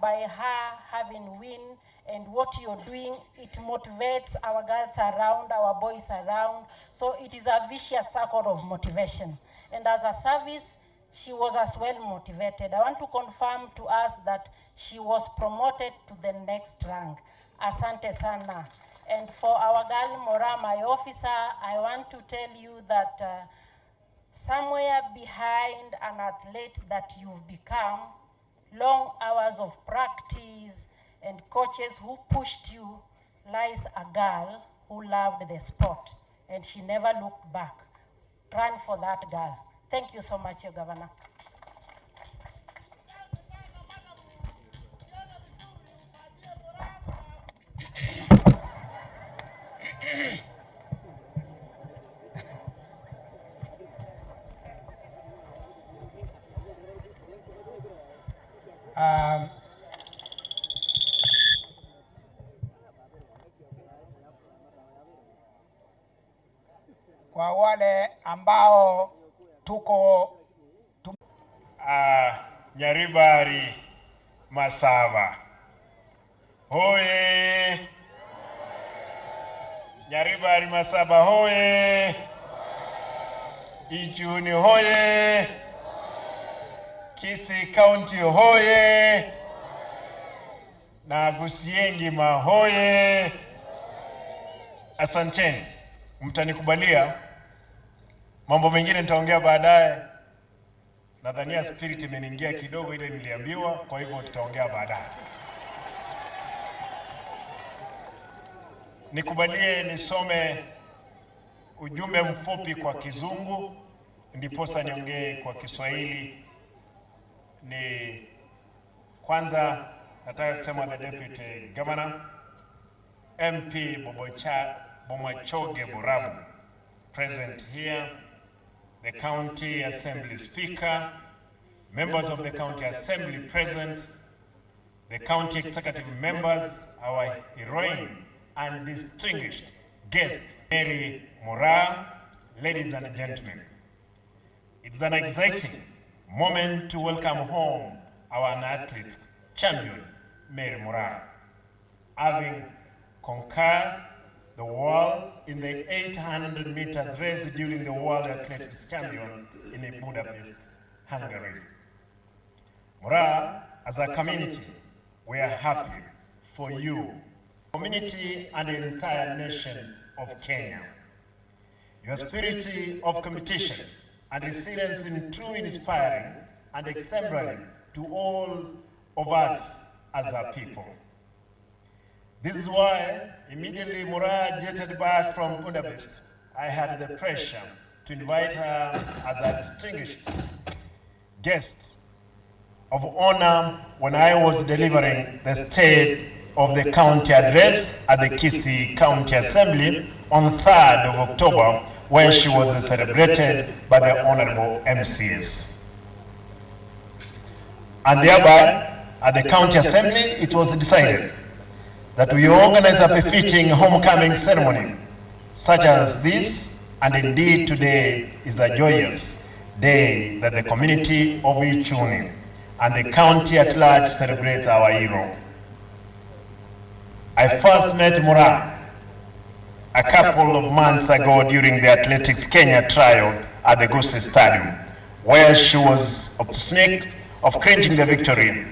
by her having win, and what you're doing, it motivates our girls around, our boys around. So it is a vicious circle of motivation. And as a service, she was as well motivated. I want to confirm to us that she was promoted to the next rank. Asante sana. And for our girl Moraa'S, my officer, I want to tell you that somewhere behind an athlete that you've become, long hours of practice and coaches who pushed you, lies a girl who loved the sport, and she never looked back. Run for that girl. Thank you so much, Your Governor. Kwa wale ambao tuko Nyaribari Masaba hoye, Nyaribari Masaba hoye, Ichuni hoye, Kisii County hoye, na Gusiengima hoye. Asanteni. Mtanikubalia mambo mengine nitaongea baadaye. Nadhania spirit imeniingia kidogo ile niliambiwa, kwa hivyo tutaongea baadaye. Nikubalie nisome ujumbe mfupi kwa Kizungu ndiposa niongee kwa Kiswahili. Ni kwanza nataka kusema the Deputy Governor MP Bomachoge Borabu present here, the County Assembly Speaker, members of the County Assembly present, the County Executive members, our heroine and distinguished guest, Mary Moraa'S, ladies and gentlemen. It's an exciting moment to welcome home our athlete champion, Mary Moraa'S, having conquered the world in the 800 meters race during the World Athletics Champion in Budapest, Hungary. Moraa'S, as a community, we are happy for you, community and the entire nation of Kenya. Your spirit of competition and resilience is truly inspiring and exemplary to all of us as a people. This is why immediately Moraa'S jetted back from Budapest, I had the pressure to invite her as a distinguished guest of honor when I was delivering the State of the County address at the Kisii County Assembly on 3rd of October, where she was celebrated by the Honorable MCS. And thereby, at the County Assembly, it was decided that we organize a befitting homecoming ceremony such as this, and indeed today is a joyous day that the community of Ichuni and the county at large celebrates our hero. I first met Moraa'S a couple of months ago during the Athletics Kenya trial at the Kisii Stadium, where she was optimistic of clinching the victory